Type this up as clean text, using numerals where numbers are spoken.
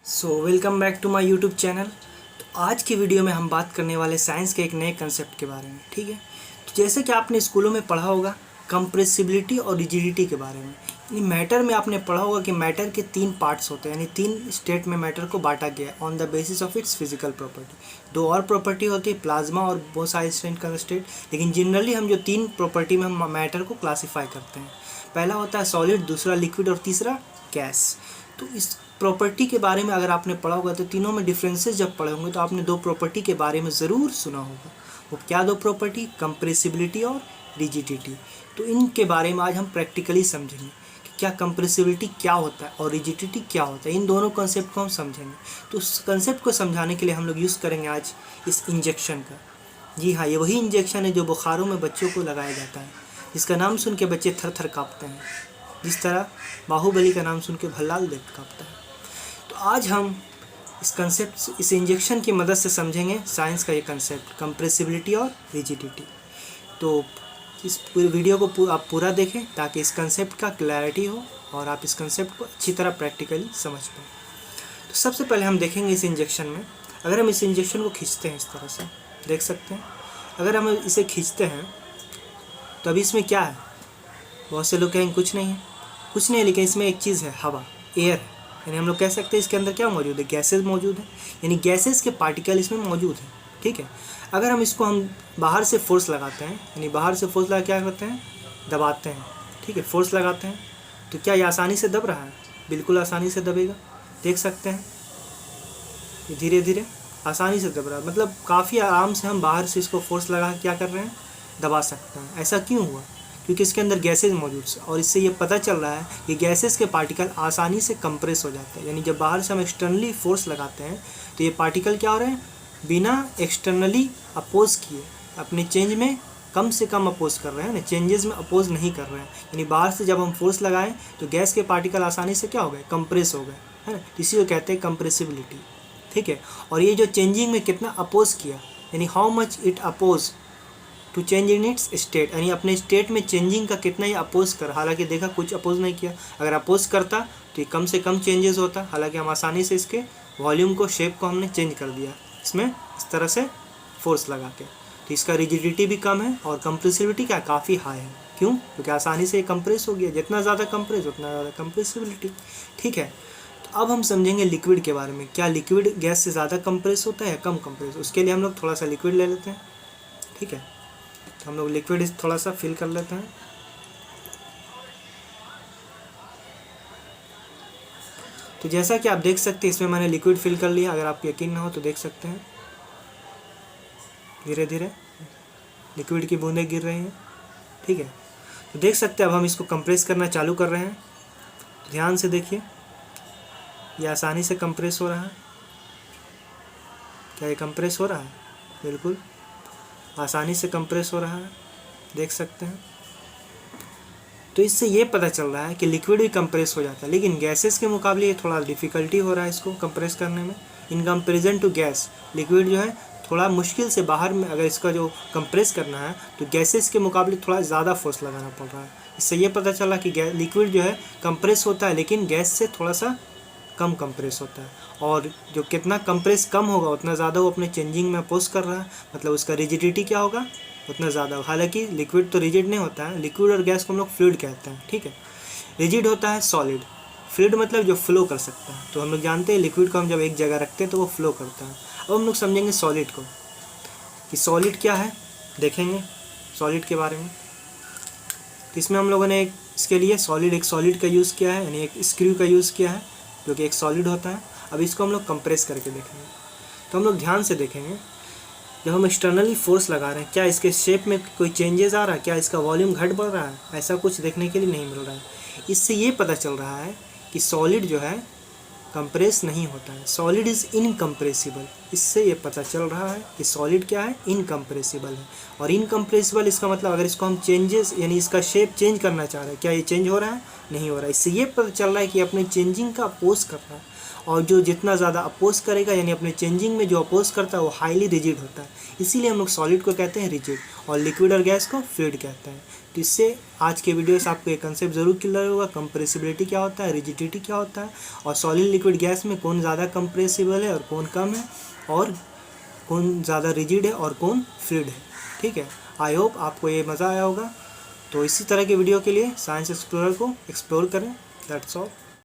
Welcome back to my YouTube channel. तो आज की वीडियो में हम बात करने वाले साइंस के एक नए कंसेप्ट के बारे में। ठीक है, तो जैसे कि आपने स्कूलों में पढ़ा होगा कंप्रेसिबिलिटी और रिजिडिटी के बारे में। यानी मैटर में आपने पढ़ा होगा कि मैटर के तीन पार्ट्स होते हैं, यानी तीन स्टेट में मैटर को बांटा गया है on the basis of its physical property. दो और प्रॉपर्टी होती है, प्लाज्मा और बोस-आइंस्टाइन का स्टेट, लेकिन जनरली हम जो तीन प्रॉपर्टी में हम मैटर को क्लासीफाई करते हैं, पहला होता है सॉलिड, दूसरा लिक्विड और तीसरा गैस। तो इस प्रॉपर्टी के बारे में अगर आपने पढ़ा होगा तो तीनों में डिफरेंसेस जब पढ़े होंगे तो आपने दो प्रॉपर्टी के बारे में ज़रूर सुना होगा। वो क्या दो प्रॉपर्टी? कंप्रेसिबिलिटी और रिजिडिटी। तो इनके बारे में आज हम प्रैक्टिकली समझेंगे कि क्या कंप्रेसिबिलिटी क्या होता है और रिजिडिटी क्या होता है। इन दोनों कॉन्सेप्ट को हम समझेंगे। तो उस कॉन्सेप्ट को समझाने के लिए हम लोग यूज़ करेंगे आज इस इंजेक्शन का। जी हाँ, ये वही इंजेक्शन है जो बुखारों में बच्चों को लगाया जाता है, जिसका नाम सुन के बच्चे थर थर काँपते हैं, जिस तरह बाहुबली का नाम सुन के भल्लाल देव काँपता है। तो आज हम इस कंसेप्ट, इस इंजेक्शन की मदद से समझेंगे साइंस का ये कंसेप्ट कंप्रेसिबिलिटी और रिजिडिटी। तो इस पूरी वीडियो को आप पूरा देखें ताकि इस कंसेप्ट का क्लैरिटी हो और आप इस कंसेप्ट को अच्छी तरह प्रैक्टिकली समझ पाएँ। तो सबसे पहले हम देखेंगे इस इंजेक्शन में, अगर हम इस इंजेक्शन को खींचते हैं, इस तरह से देख सकते हैं, अगर हम इसे खींचते हैं तो अभी इसमें क्या है? बहुत से लोग कहेंगे कुछ नहीं है, कुछ नहीं है, लेकिन इसमें एक चीज़ है, हवा, एयर है। यानी हम लोग कह सकते हैं इसके अंदर क्या मौजूद है? गैसेस मौजूद है, यानी गैसेस के पार्टिकल इसमें मौजूद है। ठीक है, अगर हम इसको बाहर से फोर्स लगाते हैं, यानी बाहर से फोर्स लगा क्या करते हैं? दबाते हैं। ठीक है, फोर्स लगाते हैं तो क्या ये आसानी से दब रहा है? बिल्कुल आसानी से दबेगा। देख सकते हैं ये धीरे धीरे आसानी से दब रहा है, मतलब काफ़ी आराम से हम बाहर से इसको फोर्स लगा क्या कर रहे हैं? दबा सकते हैं। ऐसा क्यों हुआ? क्योंकि इसके अंदर गैसेज मौजूद है और इससे ये पता चल रहा है कि गैसेस के पार्टिकल आसानी से कंप्रेस हो जाते हैं। यानी जब बाहर से हम एक्सटर्नली फोर्स लगाते हैं तो ये पार्टिकल क्या हो रहे हैं? बिना एक्सटर्नली अपोज किए अपने चेंज में कम से कम अपोज कर रहे हैं ना, चेंजेस में अपोज नहीं कर रहे हैं। यानी बाहर से जब हम फोर्स लगाएं तो गैस के पार्टिकल आसानी से क्या हो गए? कंप्रेस हो गए, है ना। इसी को कहते हैं कंप्रेसिबिलिटी। ठीक है, और ये जो चेंजिंग में कितना अपोज किया, यानी how much it oppose to change in its state, यानी अपने स्टेट में चेंजिंग का कितना ही अपोज कर। हालांकि देखा कुछ अपोज नहीं किया, अगर अपोज करता तो ये कम से कम चेंजेस होता। हालांकि हम आसानी से इसके वॉल्यूम को, शेप को हमने चेंज कर दिया इसमें इस तरह से फोर्स लगा के। तो इसका रिजिडिटी भी कम है और कंप्रेसिबिलिटी क्या काफ़ी हाई है। क्यों? क्योंकि आसानी से ये कंप्रेस हो गया। जितना ज़्यादा कंप्रेस उतना ज़्यादा कंप्रेसिबिलिटी। ठीक है, तो अब हम समझेंगे लिक्विड के बारे में। क्या लिक्विड गैस से ज़्यादा कंप्रेस होता है या कम कंप्रेस? उसके लिए हम लोग थोड़ा सा लिक्विड ले लेते हैं। ठीक है, तो हम लोग लिक्विड थोड़ा सा फिल कर लेते हैं। तो जैसा कि आप देख सकते हैं इसमें मैंने लिक्विड फिल कर लिया। अगर आपको यकीन ना हो तो देख सकते हैं धीरे धीरे लिक्विड की बूंदें गिर रही हैं। ठीक है, तो देख सकते हैं अब हम इसको कंप्रेस करना चालू कर रहे हैं। तो ध्यान से देखिए, ये आसानी से कंप्रेस हो रहा है। क्या ये कंप्रेस हो रहा है? बिल्कुल आसानी से कंप्रेस हो रहा है, देख सकते हैं। तो इससे ये पता चल रहा है कि लिक्विड भी कंप्रेस हो जाता है, लेकिन गैसेस के मुकाबले ये थोड़ा डिफ़िकल्टी हो रहा है इसको कंप्रेस करने में। In comparison to gas, liquid जो है थोड़ा मुश्किल से बाहर में अगर इसका जो कंप्रेस करना है तो गैसेस के मुकाबले थोड़ा ज़्यादा फोर्स लगाना पड़ रहा है। इससे ये पता चला कि लिक्विड जो है कंप्रेस होता है, लेकिन गैस से थोड़ा सा कम कंप्रेस होता है। और जो कितना कंप्रेस कम होगा उतना ज़्यादा वो अपने चेंजिंग में अपोज कर रहा है, मतलब उसका रिजिडिटी क्या होगा? उतना ज़्यादा। हालांकि लिक्विड तो रिजिड नहीं होता है, लिक्विड और गैस को हम लोग फ्लूइड कहते हैं। ठीक है, रिजिड होता है सॉलिड, फ्लूइड मतलब जो फ्लो कर सकता है। तो हम लोग जानते हैं लिक्विड को हम जब एक जगह रखते हैं तो वो फ्लो करता है। अब हम लोग समझेंगे सॉलिड को, कि सॉलिड क्या है, देखेंगे सॉलिड के बारे में। तो इसमें हम लोगों ने इसके लिए एक सॉलिड का यूज़ किया है, यानी एक स्क्रू का यूज़ किया है जो कि एक सॉलिड होता है। अब इसको हम लोग कंप्रेस करके देखेंगे। तो हम लोग ध्यान से देखेंगे, जब हम एक्सटर्नली फोर्स लगा रहे हैं क्या इसके शेप में कोई चेंजेस आ रहा है? क्या इसका वॉल्यूम घट बढ़ रहा है? ऐसा कुछ देखने के लिए नहीं मिल रहा है। इससे ये पता चल रहा है कि सॉलिड जो है कंप्रेस नहीं होता है, सॉलिड इज़ इनकम्प्रेसिबल। इससे ये पता चल रहा है कि सॉलिड क्या है? इनकम्प्रेसिबल है। और इनकम्प्रेसिबल इसका मतलब अगर इसको हम चेंजेस, यानी इसका शेप चेंज करना चाह रहे हैं, क्या ये चेंज हो रहा है? नहीं हो रहा है। इससे ये पता चल रहा है कि अपने चेंजिंग का अपोज कर रहा है। और जो जितना ज़्यादा अपोज करेगा यानी अपने चेंजिंग में जो अपोज करता है वो हाईली रिजिड होता है। इसीलिए हम लोग सॉलिड को कहते हैं रिजिड और लिक्विड और गैस को फ्लूइड कहते हैं। तो इससे आज के वीडियो से आपको एक कंसेप्ट ज़रूर क्लियर होगा, कंप्रेसिबिलिटी क्या होता है, रिजिडिटी क्या होता है, और सॉलिड लिक्विड गैस में कौन ज़्यादा कंप्रेसिबल है और कौन कम है, और कौन ज़्यादा रिजिड है और कौन फ्लूइड है। ठीक है, आई होप आपको ये मज़ा आया होगा। तो इसी तरह के वीडियो के लिए साइंस एक्सप्लोरर को एक्सप्लोर करें। That's all.